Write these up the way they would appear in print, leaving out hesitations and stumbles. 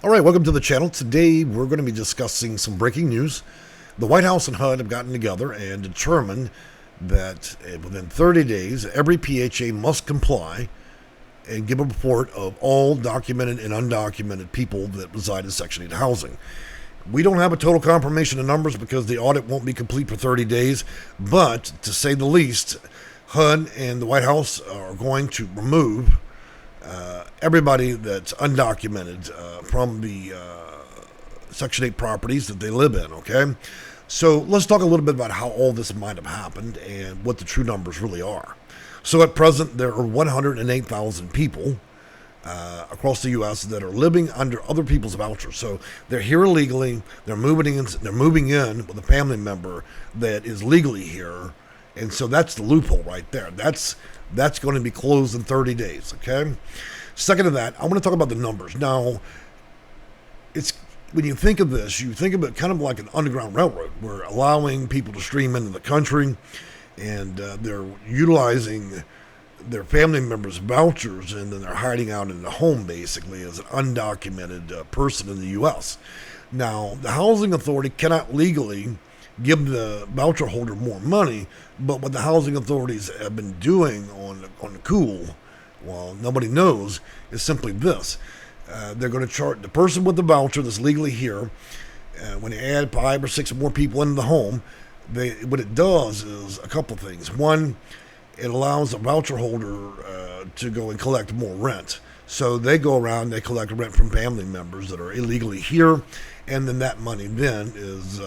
All right, welcome to the channel. Today we're going to be discussing some breaking news. The White House and HUD have gotten together and determined that within 30 days, every PHA must comply and give a report of all documented and undocumented people that reside in Section 8 housing. We don't have a total confirmation of numbers because the audit won't be complete for 30 days, but to say the least, HUD and the White House are going to remove everybody that's undocumented from the Section 8 properties that they live in, okay? So let's talk a little bit about how all this might have happened and what the true numbers really are. So at present, there are 108,000 people across the U.S. that are living under other people's vouchers. So they're here illegally, they're moving in with a family member that is legally here, and so that's the loophole right there. That's going to be closed in 30 days, okay? Second to that, I want to talk about the numbers. Now, it's when you think of this, you think of it kind of like an underground railroad. We're allowing people to stream into the country, and they're utilizing their family members' vouchers, and then they're hiding out in the home, basically, as an undocumented person in the U.S. Now, the Housing Authority cannot legally give the voucher holder more money, but what the housing authorities have been doing on the cool, well, nobody knows, is simply this. They're going to charge the person with the voucher that's legally here. When they add 5 or 6 more people into the home, what it does is a couple things. One, it allows the voucher holder to go and collect more rent. So they go around, they collect rent from family members that are illegally here, and then that money then is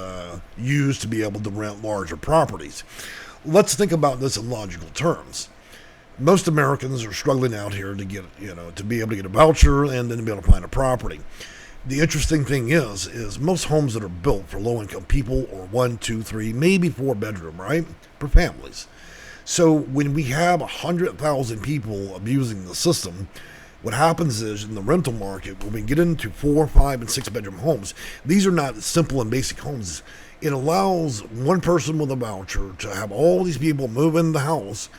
used to be able to rent larger properties. Let's think about this in logical terms. Most Americans are struggling out here to get, to be able to get a voucher and then to be able to find a property. The interesting thing is most homes that are built for low-income people are 1, 2, 3, maybe 4 bedroom, right? For families. So when we have 100,000 people abusing the system, what happens is in the rental market, when we get into 4, 5, and 6 bedroom homes, these are not simple and basic homes. It allows one person with a voucher to have all these people move in the house,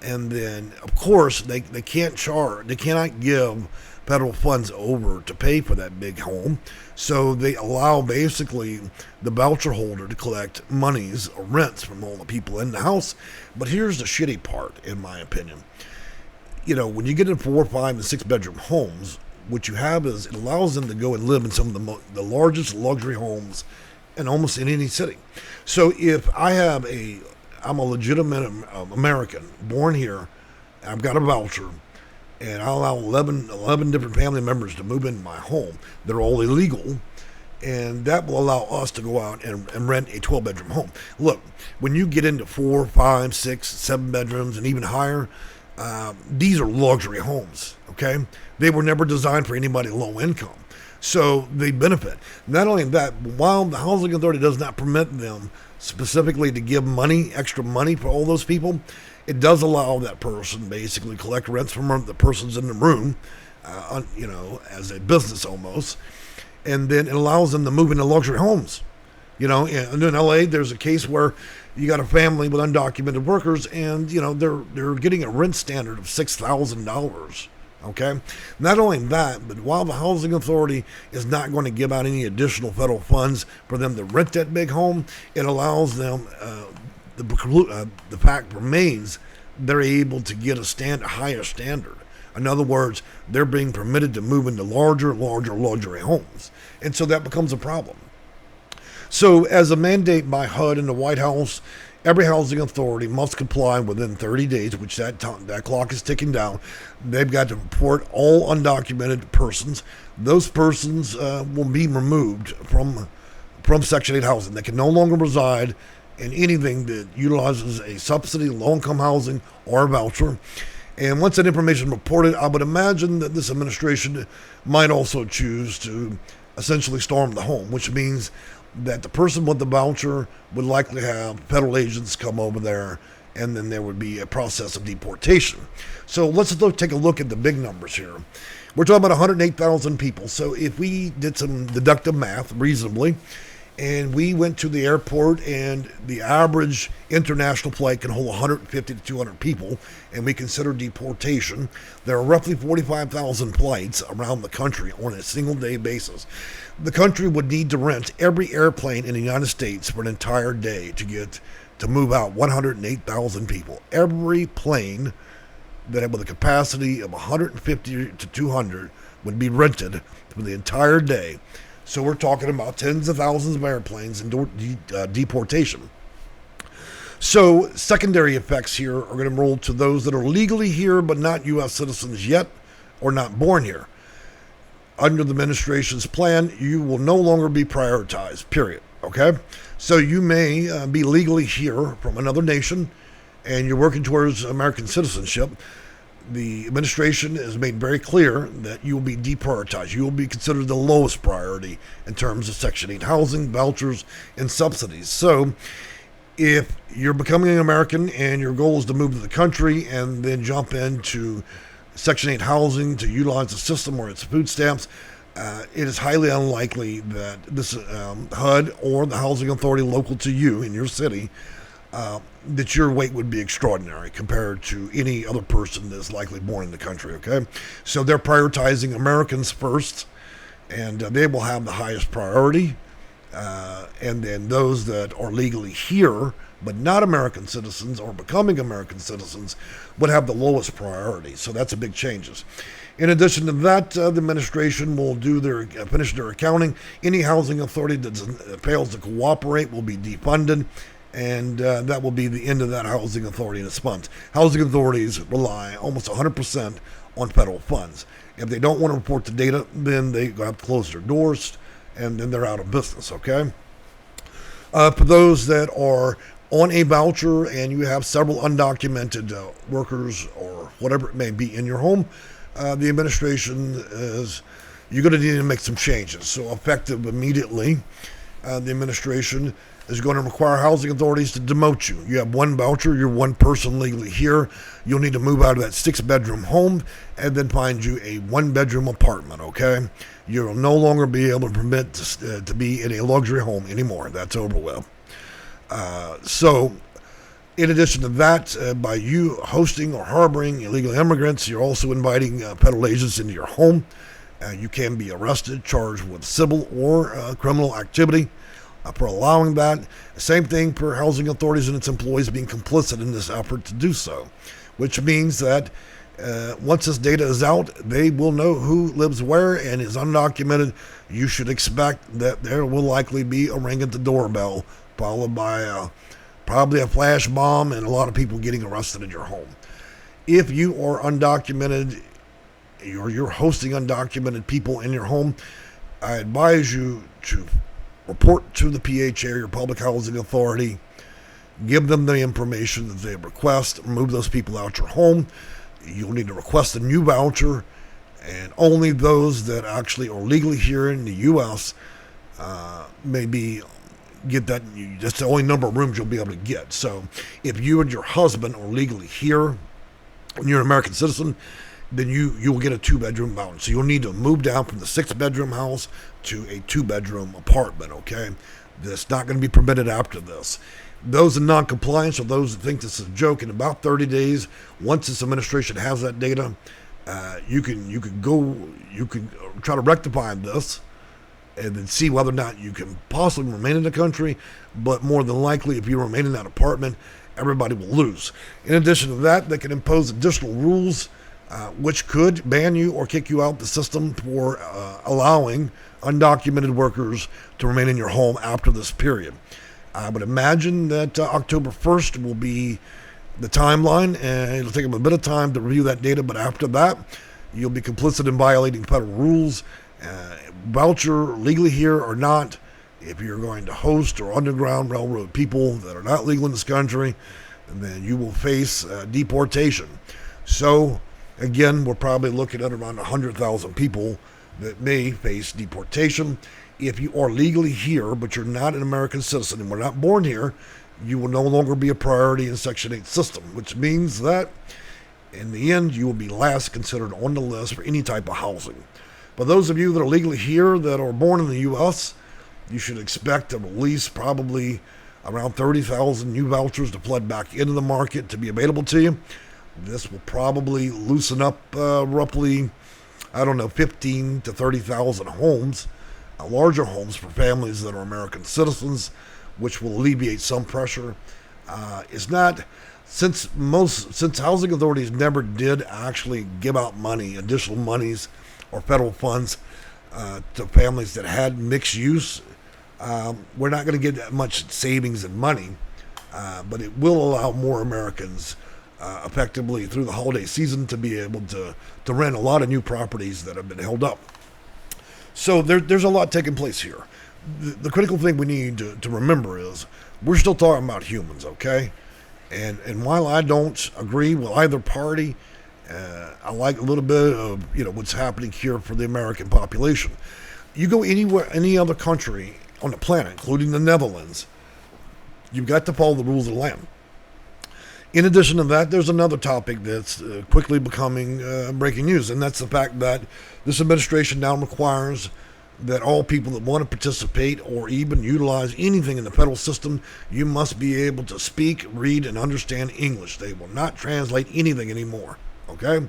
and then, of course, they cannot give federal funds over to pay for that big home. So they allow basically the voucher holder to collect monies or rents from all the people in the house. But here's the shitty part, in my opinion. When you get in 4, 5, and 6 bedroom homes, what you have is it allows them to go and live in some of the largest luxury homes in almost in any city. So if I'm a legitimate American, born here, I've got a voucher, and I'll allow 11 different family members to move into my home. They're all illegal, and that will allow us to go out and rent a 12-bedroom home. Look, when you get into 4, 5, 6, 7 bedrooms and even higher, these are luxury homes, okay? They were never designed for anybody low income. So they benefit. Not only that, while the Housing Authority does not permit them specifically to give extra money for all those people, it does allow that person basically collect rents from the persons in the room, as a business almost, and then it allows them to move into luxury homes. And in LA, there's a case where you got a family with undocumented workers, and they're getting a rent standard of $6,000. Okay. Not only that, but while the Housing Authority is not going to give out any additional federal funds for them to rent that big home, it allows them. The fact remains they're able to get a higher standard. In other words, they're being permitted to move into larger luxury homes, and so that becomes a problem. So, as a mandate by HUD and the White House, every housing authority must comply within 30 days, which that clock is ticking down. They've got to report all undocumented persons. Those persons will be removed from Section 8 housing. They can no longer reside in anything that utilizes a subsidy, low-income housing, or a voucher. And once that information is reported, I would imagine that this administration might also choose to essentially storm the home, which means that the person with the voucher would likely have federal agents come over there, and then there would be a process of deportation. So let's take a look at the big numbers here. We're talking about 108,000 people. So if we did some deductive math reasonably, And we went to the airport, and the average international flight can hold 150 to 200 people, and we consider deportation. There are roughly 45,000 flights around the country on a single day basis. The country would need to rent every airplane in the United States for an entire day to move out 108,000 people. Every plane that with a capacity of 150 to 200 would be rented for the entire day. So we're talking about tens of thousands of airplanes and deportation. So secondary effects here are going to roll to those that are legally here but not U.S. citizens yet or not born here. Under the administration's plan, you will no longer be prioritized, period. Okay? So you may be legally here from another nation and you're working towards American citizenship. The administration has made very clear that you will be deprioritized. You will be considered the lowest priority in terms of Section 8 housing, vouchers, and subsidies. So if you're becoming an American and your goal is to move to the country and then jump into Section 8 housing to utilize the system or its food stamps, it is highly unlikely that this HUD or the housing authority local to you in your city that your weight would be extraordinary compared to any other person that's likely born in the country, okay? So they're prioritizing Americans first, and they will have the highest priority. And then those that are legally here but not American citizens or becoming American citizens would have the lowest priority. So that's a big changes. In addition to that, the administration will finish their accounting. Any housing authority that fails to cooperate will be defunded. And that will be the end of that housing authority in its funds. Housing authorities rely almost 100% on federal funds. If they don't want to report the data, then they have to close their doors, and then they're out of business, okay? For those that are on a voucher and you have several undocumented workers or whatever it may be in your home, the administration you're going to need to make some changes. So effective immediately, the administration is going to require housing authorities to demote you. You have one voucher, you're one person legally here. You'll need to move out of that 6-bedroom home and then find you a 1-bedroom apartment, okay? You'll no longer be able to permit to be in a luxury home anymore. That's over with. So, in addition to that, by you hosting or harboring illegal immigrants, you're also inviting federal agents into your home. You can be arrested, charged with civil or criminal activity for allowing that. Same thing for housing authorities and its employees being complicit in this effort to do so, which means that once this data is out, they will know who lives where and is undocumented. You should expect that there will likely be a ring at the doorbell, followed by probably a flash bomb and a lot of people getting arrested in your home. If you are undocumented or you're hosting undocumented people in your home, I advise you to report to the PHA or your public housing authority. Give them the information that they request. Remove those people out your home. You'll need to request a new voucher, and only those that actually are legally here in the U.S. Get that. That's the only number of rooms you'll be able to get. So if you and your husband are legally here and you're an American citizen, then you will get a 2-bedroom voucher. So you'll need to move down from the 6-bedroom house to a 2-bedroom apartment, okay? That's not going to be permitted after this. Those in non-compliance or those that think this is a joke, in about 30 days, once this administration has that data, you can try to rectify this and then see whether or not you can possibly remain in the country. But more than likely, if you remain in that apartment, everybody will lose. In addition to that, they can impose additional rules which could ban you or kick you out the system for allowing undocumented workers to remain in your home after this period. I would imagine that October 1st will be the timeline, and it'll take them a bit of time to review that data, but after that, you'll be complicit in violating federal rules. Voucher, legally here or not, if you're going to host or underground railroad people that are not legal in this country, then you will face deportation. So, again, we're probably looking at around 100,000 people that may face deportation. If you are legally here, but you're not an American citizen and were not born here, you will no longer be a priority in Section 8 system, which means that in the end, you will be last considered on the list for any type of housing. For those of you that are legally here that are born in the U.S., You should expect to release probably around 30,000 new vouchers to flood back into the market to be available to you. This will probably loosen up roughly, 15 to 30,000 homes, larger homes for families that are American citizens, which will alleviate some pressure. It's not since housing authorities never did actually give out money, additional monies or federal funds to families that had mixed use. We're not going to get that much savings in money, but it will allow more Americans effectively through the holiday season to be able to rent a lot of new properties that have been held up. So there's a lot taking place here. The critical thing we need to remember is we're still talking about humans, okay? And while I don't agree with either party, I like a little bit of what's happening here for the American population. You go anywhere, any other country on the planet, including the Netherlands, you've got to follow the rules of the land. In addition to that, there's another topic that's quickly becoming breaking news, and that's the fact that this administration now requires that all people that want to participate or even utilize anything in the federal system, you must be able to speak, read, and understand English. They will not translate anything anymore, okay?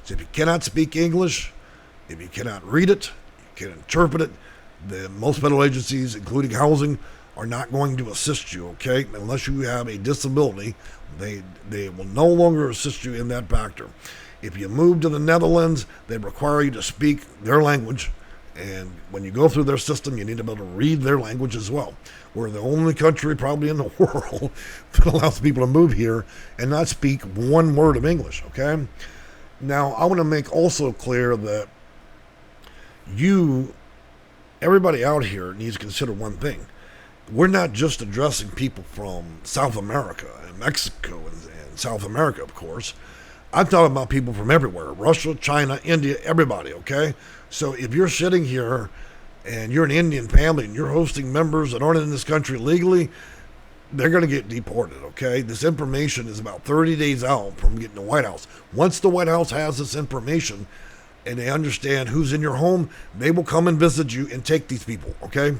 So if you cannot speak English, if you cannot read it, you can't interpret it, then most federal agencies, including housing, are not going to assist you, okay? Unless you have a disability, they will no longer assist you in that factor. If you move to the Netherlands, they require you to speak their language, and when you go through their system, you need to be able to read their language as well. We're the only country probably in the world that allows people to move here and not speak one word of English, okay? Now, I want to make also clear that everybody out here needs to consider one thing. We're not just addressing people from South America and Mexico and South America, of course. I'm talking about people from everywhere, Russia, China, India, everybody, okay? So if you're sitting here and you're an Indian family and you're hosting members that aren't in this country legally, they're going to get deported, okay? This information is about 30 days out from getting the White House. Once the White House has this information and they understand who's in your home, they will come and visit you and take these people, okay?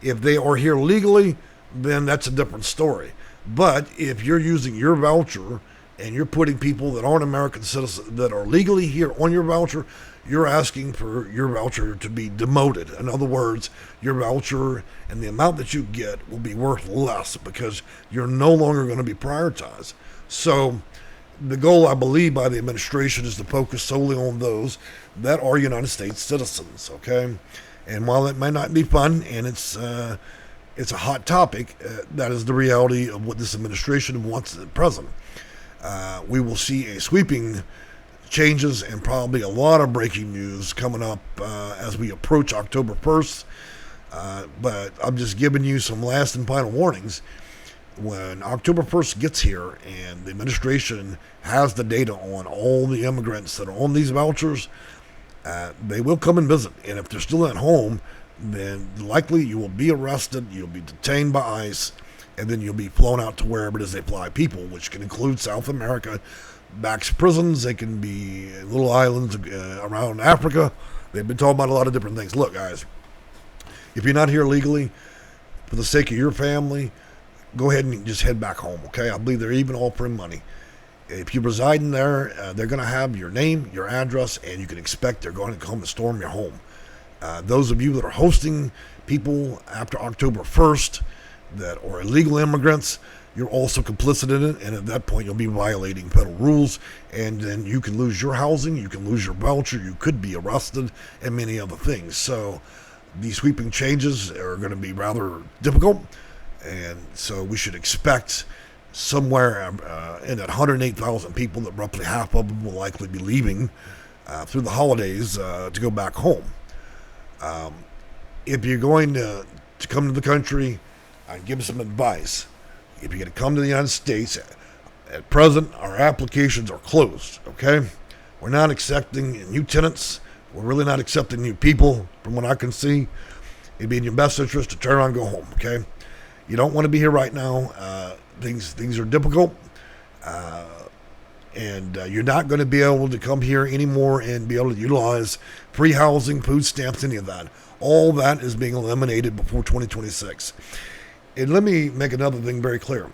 If they are here legally, then that's a different story. But if you're using your voucher and you're putting people that aren't American citizens that are legally here on your voucher, you're asking for your voucher to be demoted. In other words, your voucher and the amount that you get will be worth less because you're no longer going to be prioritized. So the goal, I believe, by the administration is to focus solely on those that are United States citizens, okay? And while it may not be fun and it's a hot topic, that is the reality of what this administration wants at present. We will see a sweeping changes and probably a lot of breaking news coming up as we approach October 1st. But I'm just giving you some last and final warnings. When October 1st gets here and the administration has the data on all the immigrants that are on these vouchers, they will come and visit. And if they're still at home, then likely you will be arrested, you'll be detained by ICE, and then you'll be flown out to wherever it is they fly people, which can include South America, back to prisons. They can be little islands around Africa. They've been talking about a lot of different things. Look, guys, if you're not here legally, for the sake of your family, go ahead and just head back home, okay? I believe they're even offering money. If you reside in there, they're going to have your name, your address, and you can expect they're going to come and storm your home. Those of you that are hosting people after October 1st that are illegal immigrants, you're also complicit in it, and at that point you'll be violating federal rules, and then you can lose your housing, you can lose your voucher, you could be arrested, and many other things. So these sweeping changes are going to be rather difficult, and so we should expect somewhere in that 108,000 people that roughly half of them will likely be leaving through the holidays to go back home. If you're going to come to the country, I'd give some advice. If you're going to come to the United States, at present, our applications are closed, okay? We're not accepting new tenants. We're really not accepting new people, from what I can see. It'd be in your best interest to turn around and go home, okay? You don't want to be here right now. Things are difficult, and you're not going to be able to come here anymore and be able to utilize free housing, food stamps, any of that. All that is being eliminated before 2026. And let me make another thing very clear.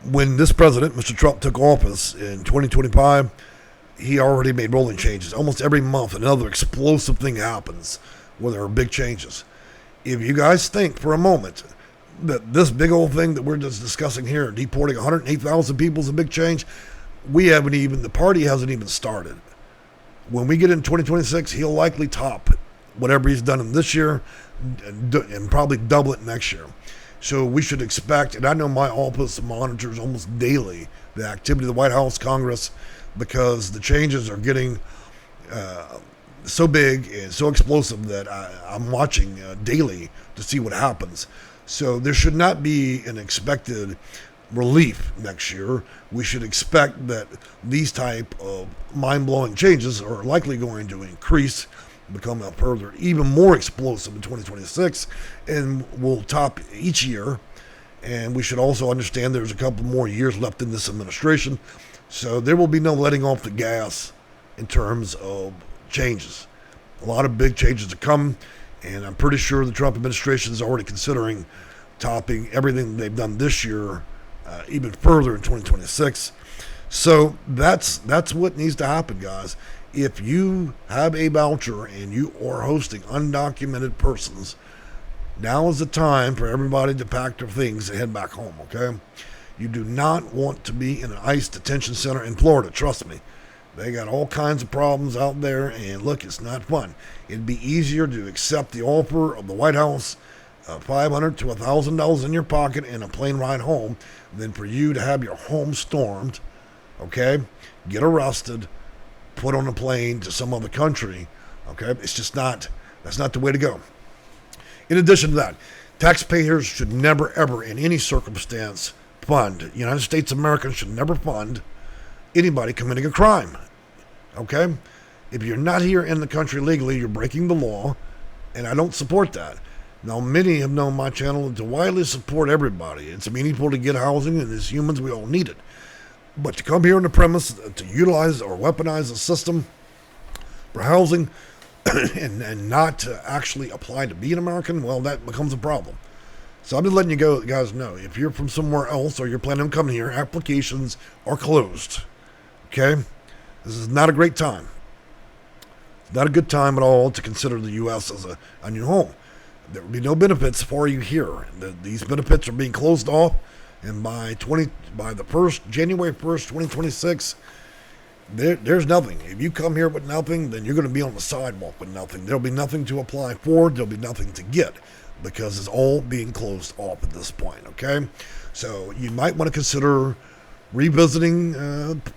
When this president, Mr. Trump, took office in 2025, he already made rolling changes. Almost every month, another explosive thing happens where there are big changes. If you guys think for a moment that this big old thing that we're just discussing here, deporting 108,000 people, is a big change, the party hasn't even started. When we get in 2026, he'll likely top whatever he's done in this year and probably double it next year. So we should expect, and I know my office monitors almost daily the activity of the White House, Congress, because the changes are getting so big and so explosive that I'm watching daily to see what happens. So there should not be an expected relief next year. We should expect that these type of mind-blowing changes are likely going to increase, become further, even more explosive in 2026, and will top each year. And we should also understand there's a couple more years left in this administration, so there will be no letting off the gas in terms of changes. A lot of big changes to come, and I'm pretty sure the Trump administration is already considering topping everything they've done this year even further in 2026. So that's what needs to happen, guys. If you have a voucher and you are hosting undocumented persons, now is the time for everybody to pack their things and head back home, okay? You do not want to be in an ICE detention center in Florida, trust me. They got all kinds of problems out there, and look, it's not fun. It'd be easier to accept the offer of the White House, $500 to $1,000 in your pocket and a plane ride home, than for you to have your home stormed, okay? Get arrested, put on a plane to some other country, okay? It's just not, that's not the way to go. In addition to that, taxpayers should never, ever, in any circumstance, fund, United States Americans should never fund anybody committing a crime, okay? If you're not here in the country legally, you're breaking the law, and I don't support that. Now, many have known my channel to widely support everybody. It's meaningful to get housing, and as humans, we all need it. But to come here on the premise to utilize or weaponize the system for housing and not to actually apply to be an American, well, that becomes a problem. So I'm just letting you guys know, if you're from somewhere else or you're planning on coming here, applications are closed. Okay? This is not a great time. It's not a good time at all to consider the U.S. as a new home. There will be no benefits for you here. These benefits are being closed off, and by the January 1st, 2026, there's nothing. If you come here with nothing, then you're going to be on the sidewalk with nothing. There'll be nothing to apply for. There'll be nothing to get because it's all being closed off at this point, okay? So you might want to consider revisiting,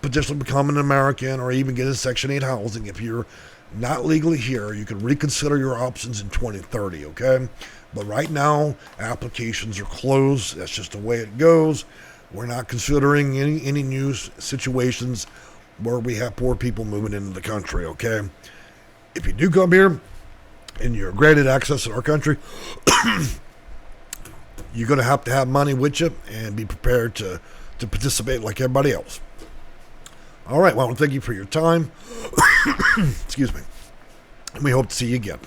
potentially becoming an American or even getting Section 8 housing. If you're not legally here, you can reconsider your options in 2030, okay? But right now, applications are closed. That's just the way it goes. We're not considering any new situations where we have poor people moving into the country, okay? If you do come here and you're granted access to our country, you're going to have money with you and be prepared to participate like everybody else. All right, well, thank you for your time. Excuse me. And we hope to see you again.